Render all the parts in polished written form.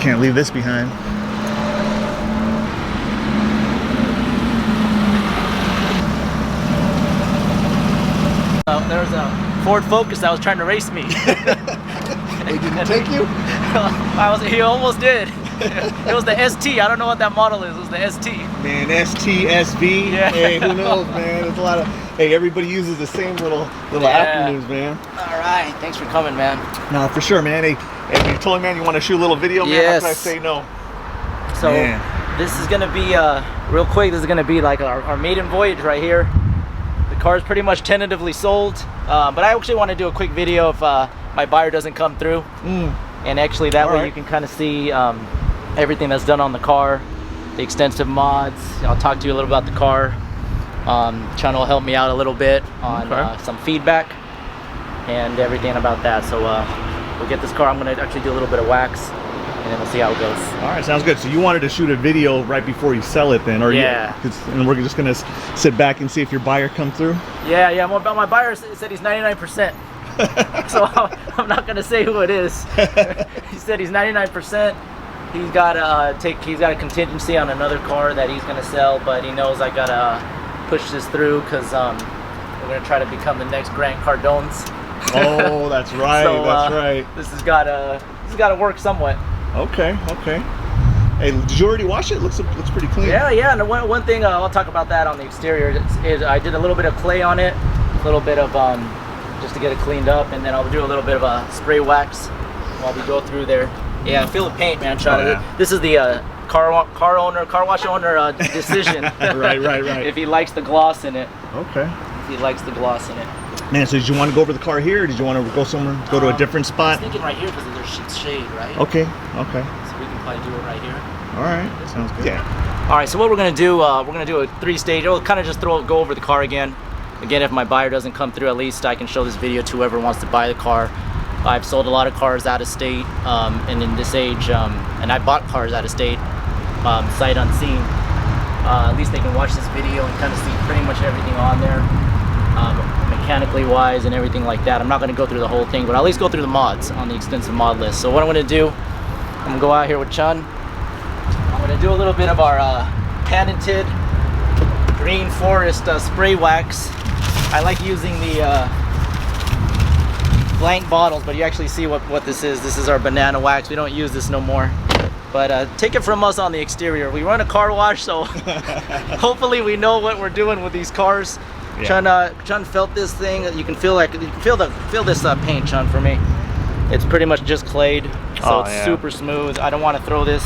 Can't leave this behind. There was a Ford Focus that was trying to race me. He didn't take you? He almost did. It was the ST. I don't know what that model is. It was the ST. Man, ST, SV. Yeah. Hey, who knows, man? There's a lot of. Hey, everybody uses the same little acronyms, man. All right. Thanks for coming, man. No, for sure, man. Hey, you told me, man, you want to shoot a little video, man? Yes. How could I say no? So man, this is gonna be real quick. This is gonna be like our maiden voyage right here. The car is pretty much tentatively sold, but I actually want to do a quick video if my buyer doesn't come through, and actually that way you can kind of see everything that's done on the car, the extensive mods. I'll talk to you a little about the car. Chun will help me out a little bit on some feedback and everything about that. So we'll get this car. I'm gonna actually do a little bit of wax, and then we'll see how it goes. All right, sounds good. So you wanted to shoot a video right before you sell it then, or and we're just gonna sit back and see if your buyer comes through? Yeah, my buyer said he's 99%. So I'm not gonna say who it is. He said he's 99%. He's got a contingency on another car that he's gonna sell, but he knows I gotta push this through because we're gonna try to become the next Grant Cardones. Oh, that's right. So, that's right. This has gotta work somewhat. Okay. Hey, did you already wash it? Looks pretty clean. Yeah. And one thing I'll talk about that on the exterior is I did a little bit of clay on it, a little bit of just to get it cleaned up, and then I'll do a little bit of a spray wax while we go through there. Yeah, feel the paint, man. This is the car wash owner decision. Right. If he likes the gloss in it. Okay. If he likes the gloss in it. Man, so did you want to go over the car here, or did you want to go somewhere, go to a different spot? I was thinking right here because there's shade, right? Okay. So we can probably do it right here. All right, sounds good. Yeah. All right, so what we're gonna do, we're gonna do a 3-stage. We'll kind of just go over the car again. Again, if my buyer doesn't come through, at least I can show this video to whoever wants to buy the car. I've sold a lot of cars out of state, and in this age, and I bought cars out of state, sight unseen. At least they can watch this video and kind of see pretty much everything on there. Mechanically wise and everything like that. I'm not going to go through the whole thing, but I'll at least go through the mods on the extensive mod list. So what I'm going to do, I'm going to go out here with Chun. I'm going to do a little bit of our patented green forest spray wax. I like using the blank bottles, but you actually see what this is. This is our banana wax. We don't use this no more, but take it from us on the exterior. We run a car wash, so hopefully we know what we're doing with these cars. Yeah. Chun felt this thing. You can feel this paint, Chun, for me. It's pretty much just clayed, so it's super smooth. I don't want to throw this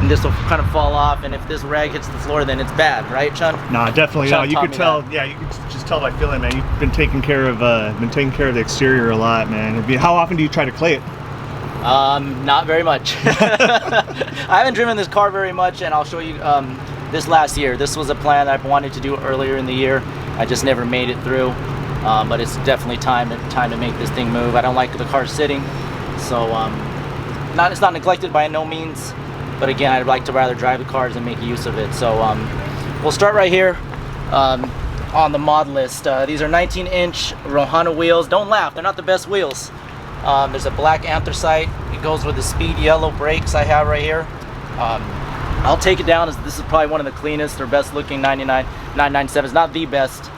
and this will kind of fall off, and if this rag hits the floor, then it's bad, right, Chun? Nah, definitely. No, you could tell. Yeah, you could just tell by feeling, man. You've been taking care of the exterior a lot, man. How often do you try to clay it? Not very much. I haven't driven this car very much, and I'll show you this last year. This was a plan that I wanted to do earlier in the year. I just never made it through, but it's definitely time to make this thing move. I don't like the car sitting, so it's not neglected by no means, but again, I'd like to rather drive the cars and make use of it. So we'll start right here on the mod list. These are 19-inch Rohana wheels. Don't laugh, they're not the best wheels. There's a black anthracite. It goes with the speed yellow brakes I have right here. I'll take it down as this is probably one of the cleanest or best looking 997s. Not the best,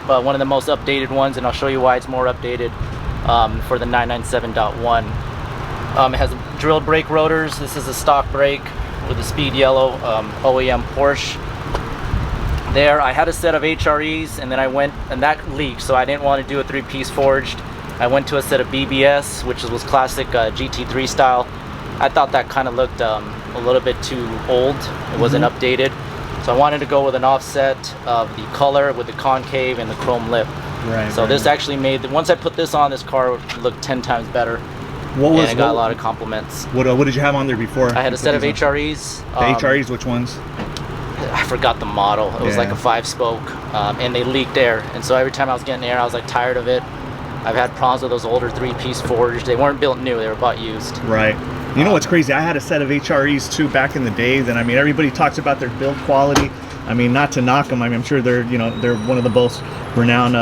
but one of the most updated ones, and I'll show you why it's more updated for the 997.1. It has drilled brake rotors. This is a stock brake with the speed yellow OEM Porsche. There, I had a set of HREs, and then I went, and that leaked, so I didn't want to do a 3-piece forged. I went to a set of BBS, which was classic GT3 style. I thought that kind of looked a little bit too old. It wasn't updated. So I wanted to go with an offset of the color with the concave and the chrome lip. Right. So this actually made, once I put this on, this car looked 10 times better. And I got a lot of compliments. What did you have on there before? I had a set of HREs. The HREs, which ones? I forgot the model. It was like a 5-spoke, and they leaked air. And so every time I was getting air, I was like tired of it. I've had problems with those older 3-piece forged. They weren't built new, they were bought used. Right. You know what's crazy? I had a set of HREs too back in the days, and I mean, everybody talks about their build quality. I mean, not to knock them. I mean, I'm sure they're one of the most renowned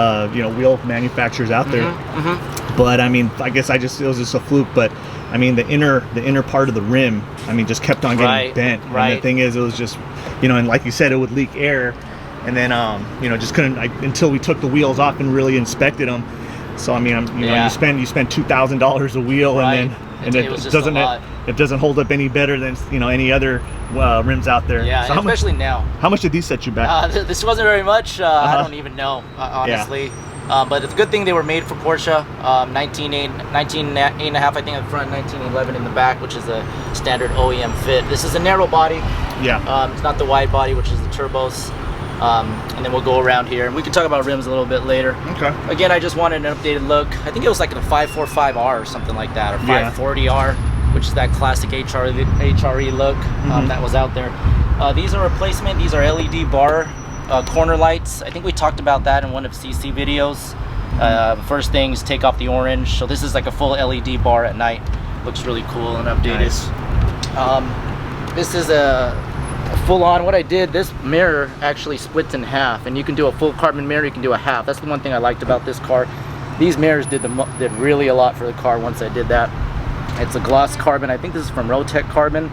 wheel manufacturers out there. But I mean, I guess it was just a fluke. But I mean, the inner part of the rim, I mean, just kept on getting bent. Right. And the thing is, it was just, you know, and like you said, it would leak air, and then you know, just couldn't until we took the wheels off and really inspected them. So I mean, you know, you spend $2,000 a wheel, and then it doesn't hold up any better than, you know, any other rims out there. Yeah, so especially now. How much did these set you back? This wasn't very much. I don't even know, honestly. But it's a good thing they were made for Porsche. 19.5 I think in the front, 1911 in the back, which is a standard OEM fit. This is a narrow body. Yeah. It's not the wide body, which is the turbos. And then we'll go around here, and we can talk about rims a little bit later. Okay. Again, I just wanted an updated look. I think it was like a 545R or something like that, or 540R, which is that classic HRE look that was out there. These are replacement. These are LED bar corner lights. I think we talked about that in one of CC videos. First thing is take off the orange. So this is like a full LED bar at night. Looks really cool and updated. Nice. This is a full-on. What I did, this mirror actually splits in half, and you can do a full carbon mirror, you can do a half. That's the one thing I liked about this car. These mirrors did really a lot for the car once I did that. It's a gloss carbon. I think this is from Rotec Carbon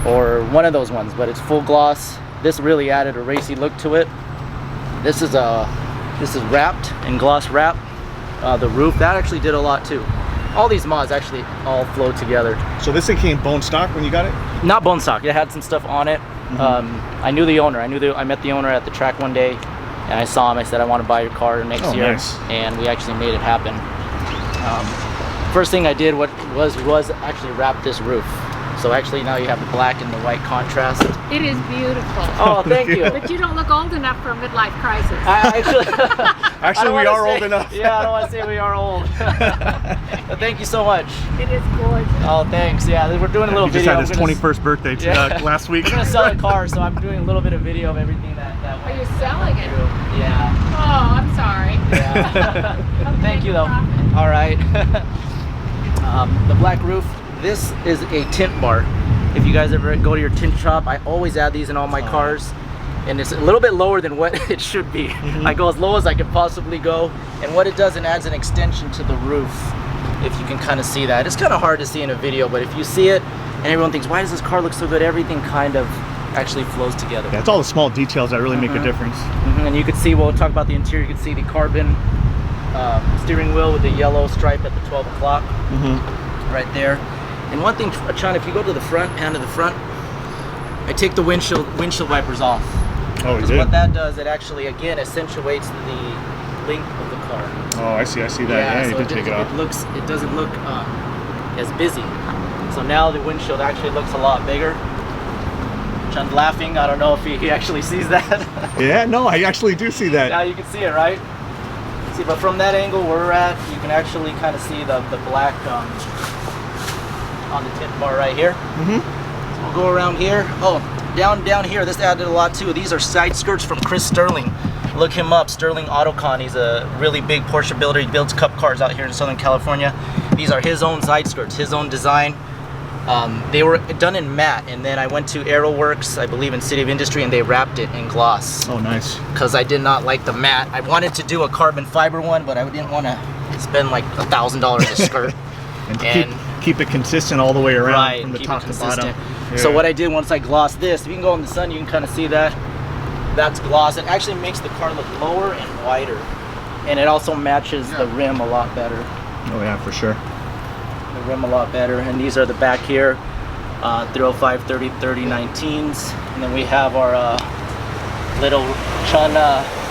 or one of those ones, but it's full gloss. This really added a racy look to it. This is wrapped in gloss wrap. The roof, that actually did a lot too. All these mods actually all flow together. So this thing came bone stock when you got it? Not bone stock. It had some stuff on it. I knew the owner. I met the owner at the track one day, and I saw him. I said, I want to buy your car next year. Nice. And we actually made it happen. First thing I did was actually wrap this roof. So actually now you have the black and the white contrast. It is beautiful. Oh, thank you. But you don't look old enough for a midlife crisis. Actually, we are old enough. Yeah, I don't want to say we are old. But thank you so much. It is gorgeous. Oh, thanks. Yeah, we're doing a little he video. Just had his 21st birthday last week. I'm going to sell a car, so I'm doing a little bit of video of everything that Are you selling it? Yeah. Oh, I'm sorry. Yeah. Thank you, though. All right. The black roof. This is a tint bar. If you guys ever go to your tint shop, I always add these in all my cars. And it's a little bit lower than what it should be. I go as low as I could possibly go. And what it does, it adds an extension to the roof. If you can kind of see that. It's kind of hard to see in a video, but if you see it, and everyone thinks, why does this car look so good? Everything kind of actually flows together. Yeah, it's all the small details that really make a difference. And you can see, we'll talk about the interior, you can see the carbon steering wheel with the yellow stripe at the 12 o'clock right there. And one thing, Sean, if you go to the front, pan to the front, I take the windshield wipers off. Oh, you did? What that does, it actually, again, accentuates the length of the car. Oh, I see that. Yeah, so you did take it off. It doesn't look as busy. So now the windshield actually looks a lot bigger. Sean's laughing. I don't know if he actually sees that. Yeah, no, I actually do see that. Now you can see it, right? See, but from that angle where we're at, you can actually kind of see the black on the tint bar right here. So we'll go around here. Oh, down here, this added a lot too. These are side skirts from Chris Sterling. Look him up, Sterling Autocon. He's a really big Porsche builder. He builds cup cars out here in Southern California. These are his own side skirts, his own design. They were done in matte, and then I went to Aeroworks, I believe in City of Industry, and they wrapped it in gloss. Oh, nice. Because I did not like the matte. I wanted to do a carbon fiber one, but I didn't want to spend like $1,000 a skirt. and keep it consistent all the way around from the top to bottom. Yeah. So what I did once I glossed this, if you can go in the sun, you can kind of see that. That's gloss. It actually makes the car look lower and wider. And it also matches the rim a lot better. Oh yeah, for sure. The rim a lot better. And these are the back here, 305, 30, 30, 19s. And then we have our little Chun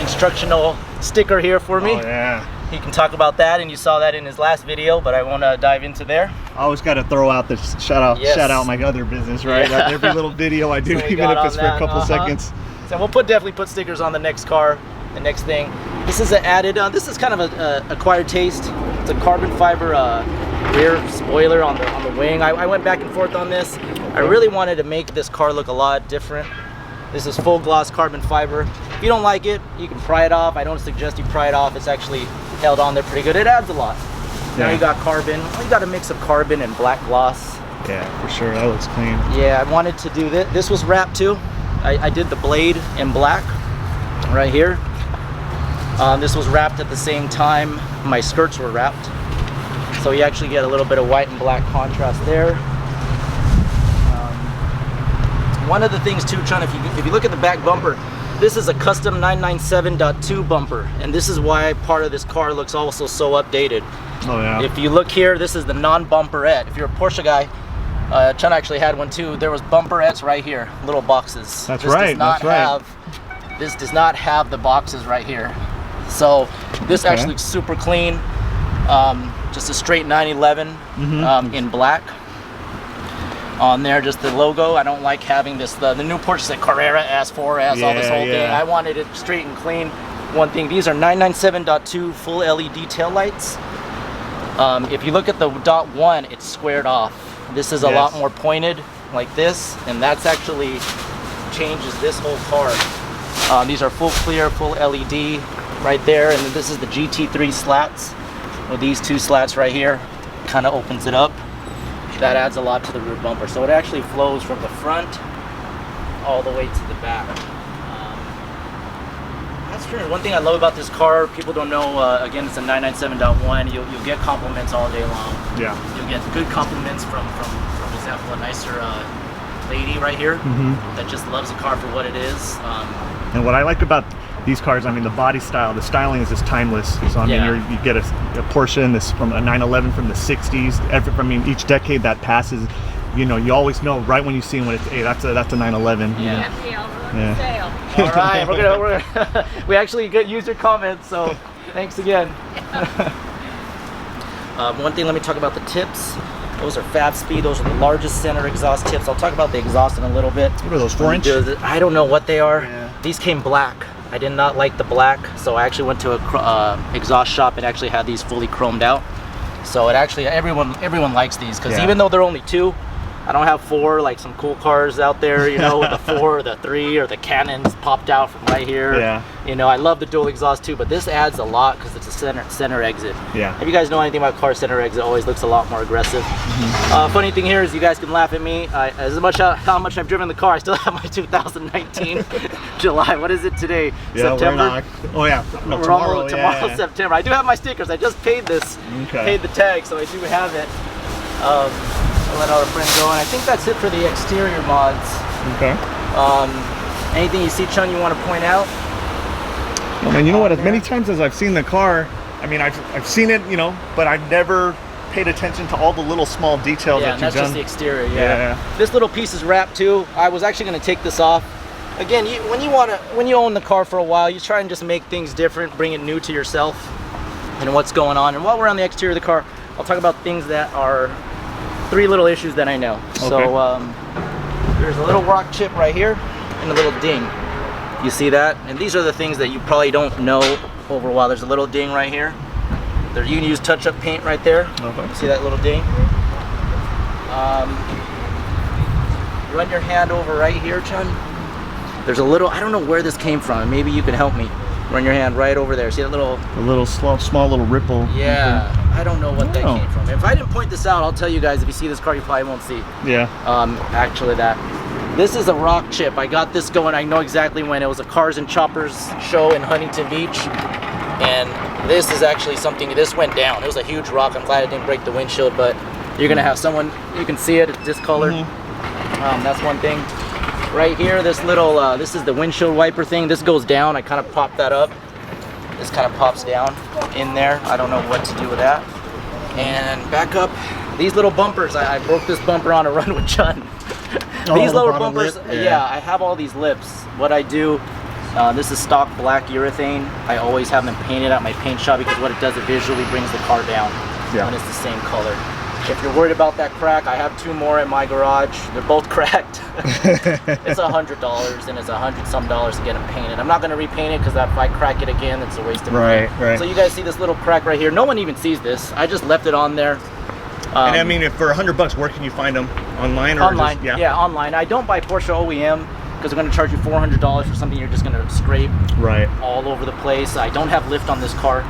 instructional sticker here for me. Oh yeah. He can talk about that, and you saw that in his last video, but I won't dive into there. I always got to throw out the shout out my other business, right? Yeah. Every little video I do, So even if it's for a couple seconds. So we'll definitely put stickers on the next car, the next thing. This is an added, this is kind of a acquired taste. It's a carbon fiber rear spoiler on the wing. I went back and forth on this. I really wanted to make this car look a lot different. This is full gloss carbon fiber. If you don't like it, you can pry it off. I don't suggest you pry it off. It's actually held on there pretty good. It adds a lot. Yeah. Now you got carbon. Well, you got a mix of carbon and black gloss. Yeah, for sure. That looks clean. Yeah, I wanted to do this. This was wrapped too. I did the blade in black right here. This was wrapped at the same time my skirts were wrapped. So you actually get a little bit of white and black contrast there. One of the things too, Chun, if you look at the back bumper, this is a custom 997.2 bumper, and this is why part of this car looks also so updated. Oh yeah. If you look here, this is the non-bumperette. If you're a Porsche guy, Chun actually had one too. There was bumperettes right here, little boxes. That's right. This does not have the boxes right here. So this actually looks super clean. Just a straight 911 in black. On there, just the logo. I don't like having this. The new Porsche that Carrera S4 has all this whole thing. I wanted it straight and clean. One thing, these are 997.2 full LED tail lights. If you look at the .1, it's squared off. This is a lot more pointed, like this, and that's actually changes this whole car. These are full clear, full LED right there, and then this is the GT3 slats. With these two slats right here, kind of opens it up. That adds a lot to the rear bumper. So it actually flows from the front all the way to the back. That's true. One thing I love about this car, people don't know, again, it's a 997.1. You'll get compliments all day long. Yeah. You'll get good compliments from example, a nicer lady right here that just loves the car for what it is. And what I like about these cars, I mean, the body style, the styling is just timeless. So I mean, you get a Porsche in this from a 911 from the 60s. I mean, each decade that passes, you know, you always know right when you see them when it's, hey, that's a 911. Yeah. Sale. All right, we're gonna we actually use your comments, so thanks again. One thing, let me talk about the tips. Those are Fab Speed. Those are the largest center exhaust tips. I'll talk about the exhaust in a little bit. What are those, 4-inch? I don't know what they are. Yeah. These came black. I did not like the black, so I actually went to a exhaust shop and actually had these fully chromed out. So it actually, everyone likes these, because even though they're only 2, I don't have 4 like some cool cars out there, you know, with the 4 or the 3 or the cannons popped out from right here. Yeah. You know, I love the dual exhaust too, but this adds a lot because it's a center exit. Yeah. If you guys know anything about car, center exit always looks a lot more aggressive. Funny thing here is you guys can laugh at me. As much how much I've driven the car, I still have my 2019 July. What is it today? Yeah, September. Oh yeah. No, We're tomorrow. tomorrow September. I do have my stickers. I just paid this. Paid the tag, so I do have it. I'll let our friend go, and I think that's it for the exterior mods. Okay. Anything you see, Chun, you want to point out? I mean, you know what? As many times as I've seen the car, I mean, I've seen it, you know, but I've never paid attention to all the little small details that you've that's done. just the exterior. Yeah. This little piece is wrapped too. I was actually going to take this off. Again, when you own the car for a while, you try and just make things different, bring it new to yourself, and what's going on. And while we're on the exterior of the car, I'll talk about things that are 3 little issues that I know. Okay. So there's a little rock chip right here and a little ding. You see that? And these are the things that you probably don't know over a while. There's a little ding right here. You can use touch-up paint right there. Okay. You see that little ding? Run your hand over right here, Chun. There's a little, I don't know where this came from. Maybe you can help me. Run your hand right over there. See that little? A little small little ripple. Yeah. I don't know what that came from. If I didn't point this out, I'll tell you guys. If you see this car, you probably won't see. Yeah. Actually, this is a rock chip. I got this going. I know exactly when. It was a Cars and Choppers show in Huntington Beach, and this is actually something. This went down. It was a huge rock. I'm glad it didn't break the windshield, but you're gonna have someone. You can see it. It's discolored. That's one thing. Right here, this little. This is the windshield wiper thing. This goes down. I kind of popped that up. This kind of pops down in there. I don't know what to do with that. And back up, these little bumpers. I broke this bumper on a run with Chun. These little bumpers, I have all these lips. What I do, this is stock black urethane. I always have them painted at my paint shop because what it does, it visually brings the car down when it's the same color. If you're worried about that crack, I have 2 more in my garage. They're both cracked. It's $100 and it's $100 some to get them painted. I'm not going to repaint it because if I crack it again, it's a waste of money. Right. So you guys see this little crack right here. No one even sees this. I just left it on there. And I mean, if for $100, where can you find them? Online or online? Just, online. I don't buy Porsche OEM because they're going to charge you $400 for something you're just going to scrape all over the place. I don't have lift on this car,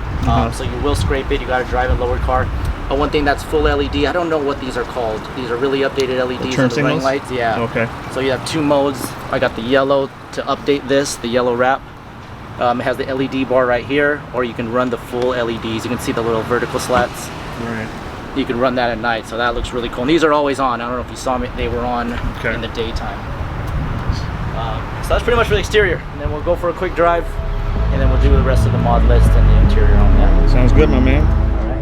so you will scrape it. You got to drive a lowered car. One thing that's full LED. I don't know what these are called. These are really updated LEDs and the running lights. Yeah. Okay. So you have 2 modes. I got the yellow to update this, the yellow wrap. It has the LED bar right here, or you can run the full LEDs. You can see the little vertical slats. Right. you can run that at night, so that looks really cool. And these are always on. I don't know if you saw me, they were on Okay. in the daytime. So that's pretty much for the exterior, and then we'll go for a quick drive, and then we'll do the rest of the mod list and the interior on that. Sounds good, my man. All right.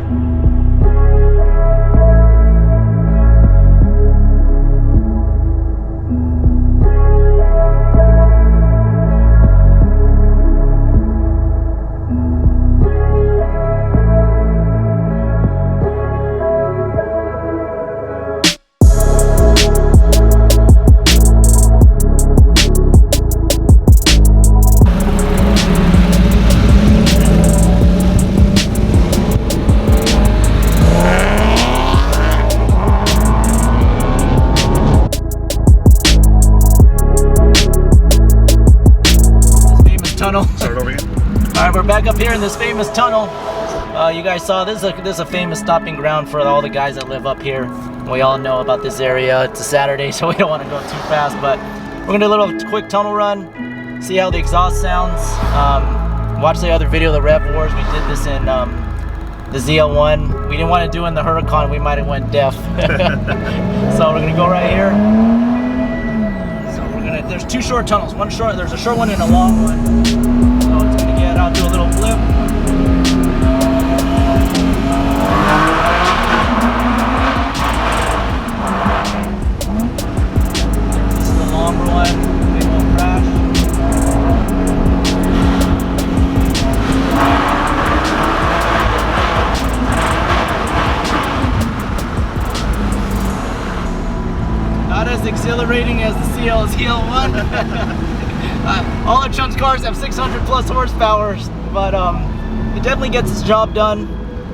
Tunnel. Start over again. All right, we're back up here in this famous tunnel. You guys saw this is a famous stopping ground for all the guys that live up here. We all know about this area. It's a Saturday, so we don't want to go too fast, but we're gonna do a little quick tunnel run, see how the exhaust sounds. Watch the other video, the Rev Wars. We did this in the ZL1. We didn't want to do it in the Huracan. We might have went deaf. So we're gonna go right here. There's two short tunnels. There's a short one and a long one. So it's gonna get, I'll do a little flip. This is the longer one. Big old crash. Not as exhilarating as the ZL1. All of Chun's cars have 600 plus horsepower, but it definitely gets its job done.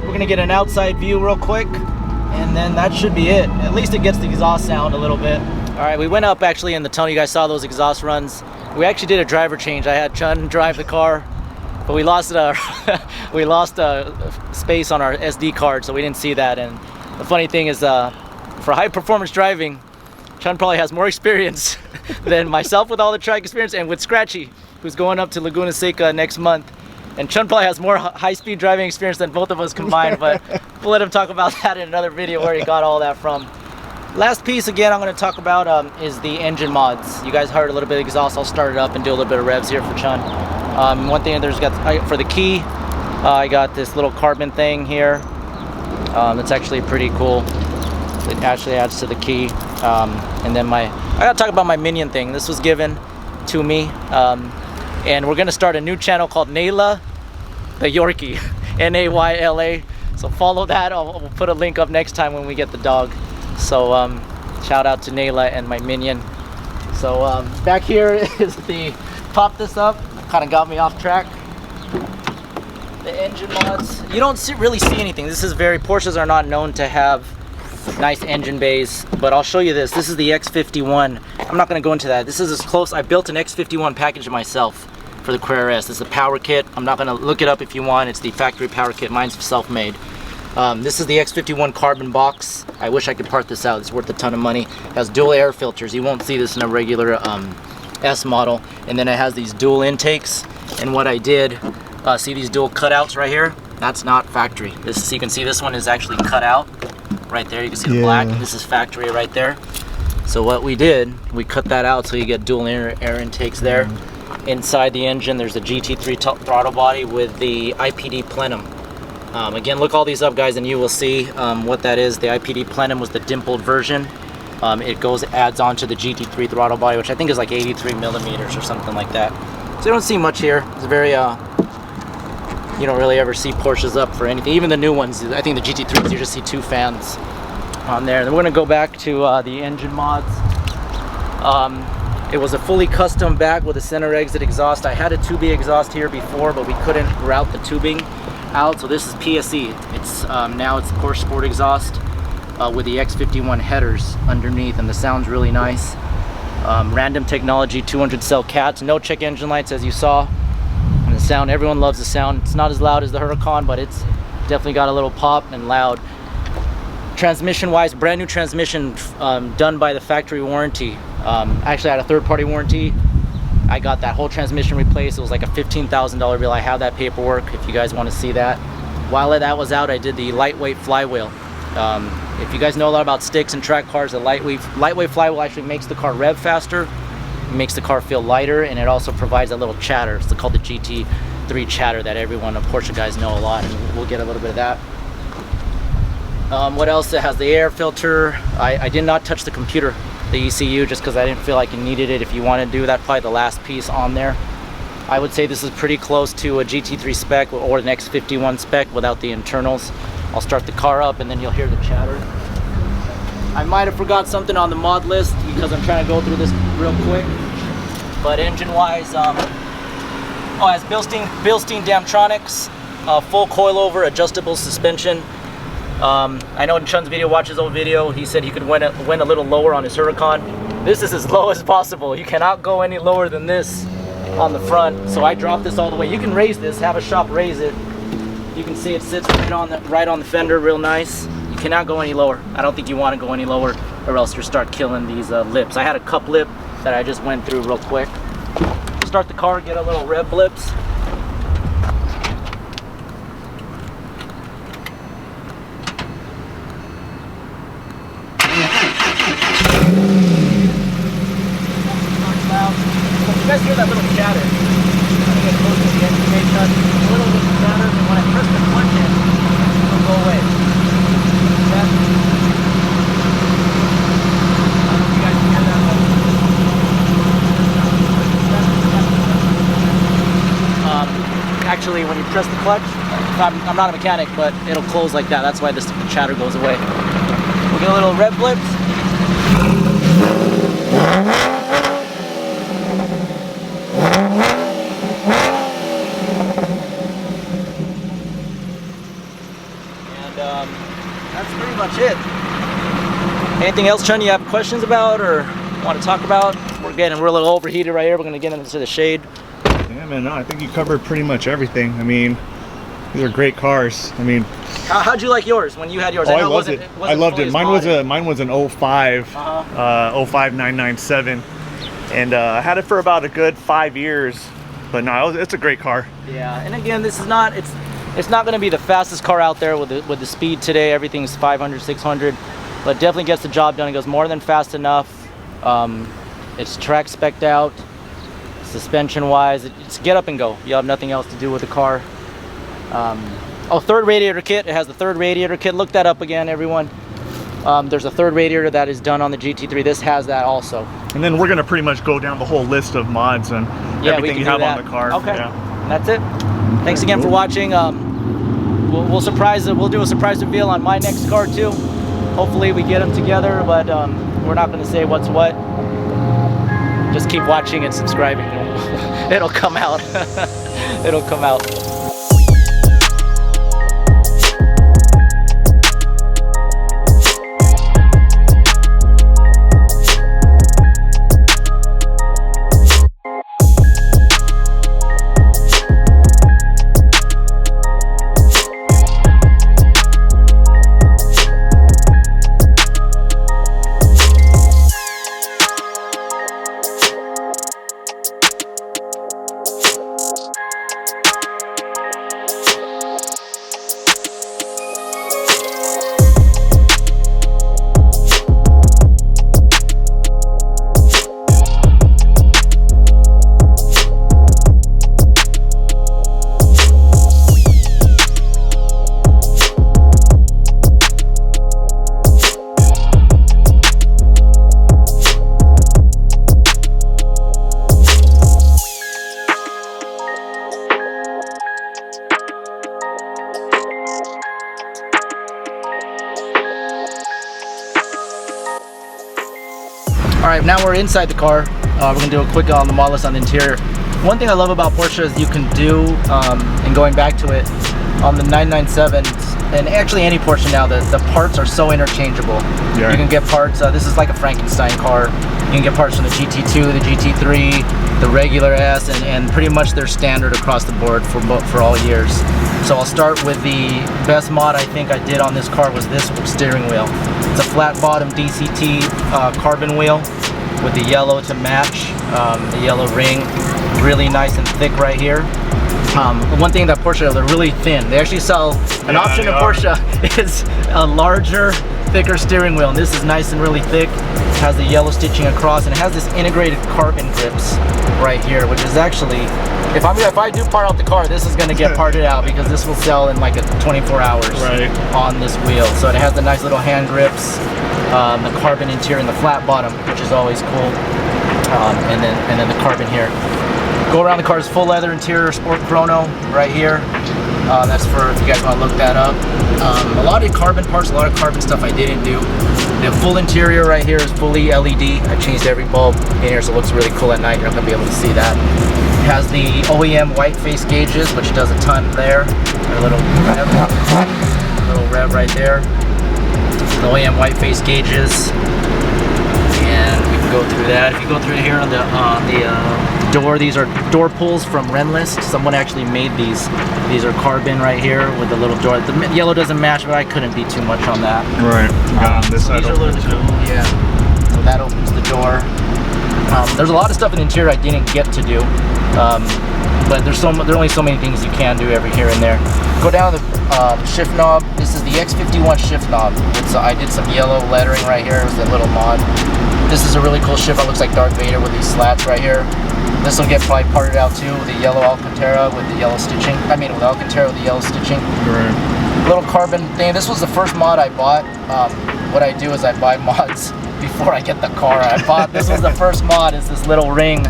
We're gonna get an outside view real quick, and then that should be it. At least it gets the exhaust sound a little bit. All right, we went up actually in the tunnel. You guys saw those exhaust runs. We actually did a driver change. I had Chun drive the car, but we lost space on our SD card, so we didn't see that. And the funny thing is, for high performance driving, Chun probably has more experience than myself with all the track experience, and with Scratchy, who's going up to Laguna Seca next month. And Chun probably has more high-speed driving experience than both of us combined, but we'll let him talk about that in another video where he got all that from. Last piece, again, I'm going to talk about is the engine mods. You guys heard a little bit of exhaust. I'll start it up and do a little bit of revs here for Chun. One thing, for the key, I got this little carbon thing here. That's actually pretty cool. It actually adds to the key. And then I gotta talk about my Minion thing. This was given to me, and we're gonna start a new channel called Nayla the Yorkie, Nayla. So follow that. We'll put a link up next time when we get the dog. So shout out to Nayla and my Minion. So back here is pop this up. Kind of got me off track. The engine mods. You don't really see anything. Porsches are not known to have nice engine bays, but I'll show you this. This is the X51. I'm not going to go into that. This is as close. I built an X51 package myself for the Carrera S. This is a power kit. I'm not going to look it up if you want. It's the factory power kit. Mine's self-made. This is the X51 carbon box. I wish I could part this out. It's worth a ton of money. It has dual air filters. You won't see this in a regular S model. And then it has these dual intakes. And what I did, see these dual cutouts right here? That's not factory. You can see this one is actually cut out. Right there, you can see the black, and this is factory right there. So what we did, we cut that out so you get dual air intakes there. Inside the engine, there's a GT3 throttle body with the IPD plenum. Again, look all these up, guys, and you will see what that is. The IPD plenum was the dimpled version. It adds on to the GT3 throttle body, which I think is like 83 millimeters or something like that. So you don't see much here. It's very you don't really ever see Porsches up for anything. Even the new ones, I think the GT3s, you just see two fans on there. And then we're gonna go back to the engine mods. It was a fully custom back with a center exit exhaust. I had a 2B exhaust here before, but we couldn't route the tubing out. So this is PSE. Now it's Porsche Sport exhaust with the X51 headers underneath, and the sound's really nice. Random Technology 200 cell cats, no check engine lights as you saw. And the sound, everyone loves the sound. It's not as loud as the Huracan, but it's definitely got a little pop and loud. Transmission wise, brand new transmission done by the factory warranty. Actually I had a third-party warranty. I got that whole transmission replaced. It was like a $15,000 bill. I have that paperwork if you guys want to see that. While that was out, I did the lightweight flywheel. If you guys know a lot about sticks and track cars, the lightweight flywheel actually makes the car rev faster, makes the car feel lighter, and it also provides a little chatter. It's called the GT3 chatter that everyone of Porsche guys know a lot, and we'll get a little bit of that. What else? It has the air filter. I did not touch the computer, the ECU, just because I didn't feel like you needed it. If you want to do that, probably the last piece on there. I would say this is pretty close to a GT3 spec or the X51 spec without the internals. I'll start the car up and then you'll hear the chatter. I might have forgot something on the mod list because I'm trying to go through this real quick. But engine-wise, it has Bilstein Damtronics, full coilover adjustable suspension. I know in Chun's video, watch his old video, he said he could went a little lower on his Huracan. This is as low as possible. You cannot go any lower than this on the front. So I dropped this all the way. You can raise this, have a shop raise it. You can see it sits right on the fender, real nice. You cannot go any lower. I don't think you want to go any lower, or else you'll start killing these lips. I had a cup lip that I just went through real quick. Start the car, get a little rev blips. You guys hear that little chatter? I'm gonna get close to the engine bay touch. A little bit of chatter, and when I press the clutch in, it'll go away. I don't know if you guys can hear that. Actually, when you press the clutch, I'm not a mechanic, but it'll close like that. That's why the chatter goes away. We'll get a little rev blips. That's pretty much it. Anything else, Chun, you have questions about or want to talk about? We're a little overheated right here. We're going to get into the shade. Yeah, man, no, I think you covered pretty much everything. I mean, these are great cars. I mean, how'd you like yours when you had yours? Oh, I loved it. I loved it. Mine was an 05, 05997, and I had it for about a good 5 years. But no, it's a great car. Yeah, and again, this is not it's not going to be the fastest car out there with the speed today. Everything's 500, 600, but definitely gets the job done. It goes more than fast enough. It's track spec'd out. Suspension wise, it's get up and go. You have nothing else to do with the car. Third radiator kit. It has the third radiator kit. Look that up again, everyone. There's a third radiator that is done on the GT3. This has that also. And then we're gonna pretty much go down the whole list of mods and everything you have on the car. Okay, yeah. That's it. Thanks again for watching. We'll do a surprise reveal on my next car too. Hopefully we get them together, but we're not gonna say what's what. Just keep watching and subscribing. It'll come out. It'll come out. Alright, now we're inside the car. We're going to do a quick on the mod list on the interior. One thing I love about Porsche is you can do, and going back to it, on the 997s, and actually any Porsche now, the parts are so interchangeable. Yeah. You can get parts, this is like a Frankenstein car. You can get parts from the GT2, the GT3, the regular S, and pretty much they're standard across the board for all years. So I'll start with the best mod I think I did on this car was this steering wheel. It's a flat bottom DCT carbon wheel. with the yellow to match, the yellow ring, really nice and thick right here. The one thing that Porsche, they're really thin. They actually sell an option in Porsche is a larger, thicker steering wheel, and this is nice and really thick. It has the yellow stitching across, and it has this integrated carbon grips right here, which is actually, if I do part out the car, this is going to get parted out because this will sell in like 24 hours on this wheel. So it has the nice little hand grips, the carbon interior and the flat bottom, which is always cool, and then the carbon here. Go around the car's full leather interior, sport chrono right here. That's for if you guys want to look that up. A lot of carbon parts, a lot of carbon stuff I didn't do. The full interior right here is fully LED. I changed every bulb in here, so it looks really cool at night. You're not going to be able to see that. It has the OEM white face gauges, which does a ton there. A little rev right there. The OEM white face gauges. And we can go through that. If you go through here on the door, these are door pulls from Renlist. Someone actually made these. These are carbon right here with the little door. The yellow doesn't match, but I couldn't be too much on that. Right. Got on this side. These are really cool. Yeah. So that opens the door. There's a lot of stuff in the interior I didn't get to do, but there are only so many things you can do every here and there. Go down to the shift knob. This is the X51 shift knob. I did some yellow lettering right here. It was a little mod. This is a really cool shift. It looks like Darth Vader with these slats right here. This will get probably parted out too with the yellow Alcantara with the yellow stitching. I mean, with Alcantara with the yellow stitching. Right. Little carbon thing. This was the first mod I bought. What I do is I buy mods before I get the car. This was the first mod, is this little ring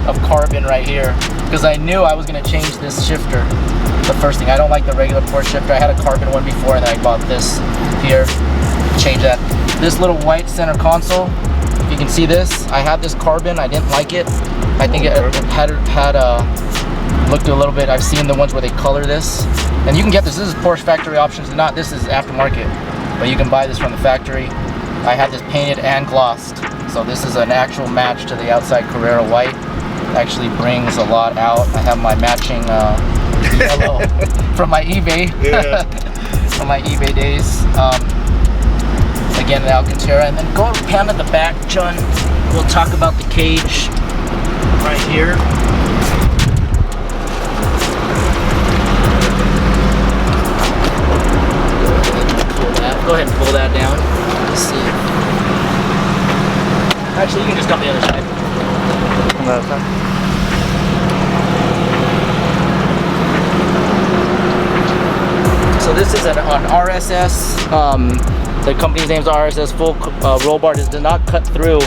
of carbon right here, because I knew I was going to change this shifter. The first thing, I don't like the regular Porsche shifter. I had a carbon one before, and then I bought this here. Change that. This little white center console, if you can see this, I had this carbon. I didn't like it. I think it had looked a little bit. I've seen the ones where they color this, and you can get this. This is Porsche factory options. This is aftermarket, but you can buy this from the factory. I had this painted and glossed, so this is an actual match to the outside Carrera white. Actually brings a lot out. I have my matching yellow from my eBay, from my eBay days. Again, the Alcantara, and then go pan at the back, John. We'll talk about the cage right here. Go ahead and pull that down. Let's see. Actually, you can just come the other side. On the other side. So this is on RSS. The company's name is RSS. Full roll bar. This does not cut through.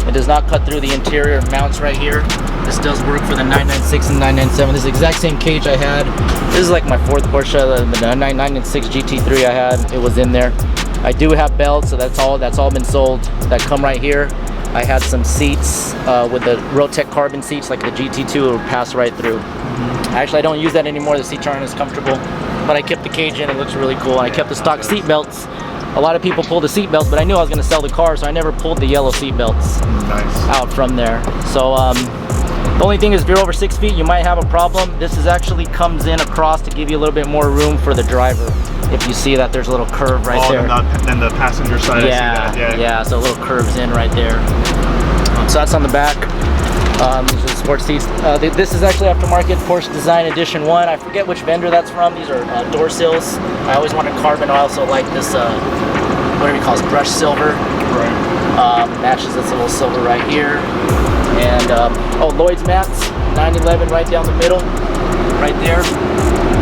It does not cut through the interior mounts right here. This does work for the 996 and 997. This is the exact same cage I had. This is like my fourth Porsche, the 996 GT3 I had. It was in there. I do have belts, so that's all been sold. That come right here. I had some seats with the Rotec carbon seats, like the GT2, it would pass right through. Actually, I don't use that anymore. The seats aren't as comfortable, but I kept the cage in. It looks really cool. And I kept the stock seat belts. A lot of people pull the seat belts, but I knew I was going to sell the car, so I never pulled the yellow seat belts out from there. So the only thing is, if you're over 6 feet, you might have a problem. This is actually comes in across to give you a little bit more room for the driver. If you see that, there's a little curve right there. Then the passenger side. Yeah, I see that. Yeah. So a little curves in right there. So that's on the back. These are the sports seats. This is actually aftermarket Porsche Design Edition 1. I forget which vendor that's from. These are door sills. I always wanted carbon. I also like this, whatever you call it, brushed silver. Right. Matches this little silver right here. And, Lloyd's mats, 911 right down the middle, right there,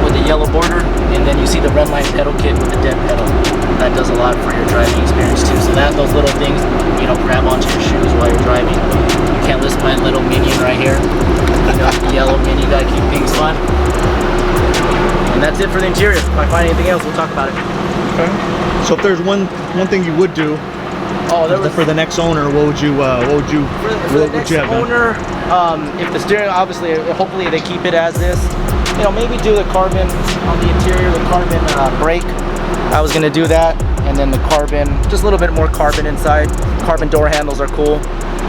with the yellow border. And then you see the Redline pedal kit with the dent pedal. That does a lot for your driving experience too. So those little things, grab onto your shoes while you're driving. You can't list my little Minion right here. The yellow Mini, gotta keep things fun. And that's it for the interior. If I find anything else, we'll talk about it. Okay. So if there's one thing you would do, for the next owner, what would you have done? If the steering, obviously, hopefully they keep it as this. Maybe do the carbon on the interior, the carbon brake. I was gonna do that, and then the carbon, just a little bit more carbon inside. Carbon door handles are cool.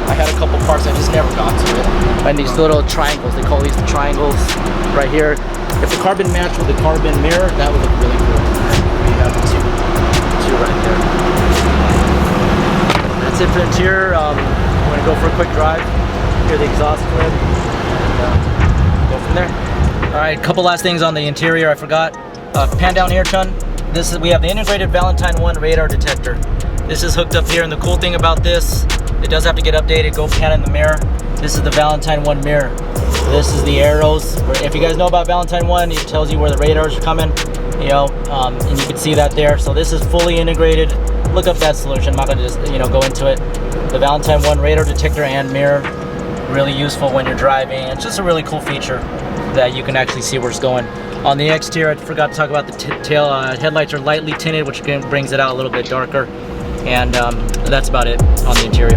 I had a couple parts, I just never got to it. And these little triangles, they call these the triangles right here. If the carbon matched with the carbon mirror, that would look really cool. We have two right there. That's it for the interior. When gonna go for a quick drive, hear the exhaust clip, and go from there. All right, couple last things on the interior I forgot. Pan down here, Chun. We have the integrated Valentine 1 radar detector. This is hooked up here, and the cool thing about this, it does have to get updated. Go pan in the mirror. This is the Valentine 1 mirror. This is the arrows. If you guys know about Valentine 1, it tells you where the radars are coming, you know, and you can see that there. So this is fully integrated. Look up that solution. I'm not gonna just, you know, go into it. The Valentine 1 radar detector and mirror, really useful when you're driving. It's just a really cool feature that you can actually see where it's going. On the exterior, I forgot to talk about the tail headlights are lightly tinted, which again brings it out a little bit darker. And that's about it on the interior.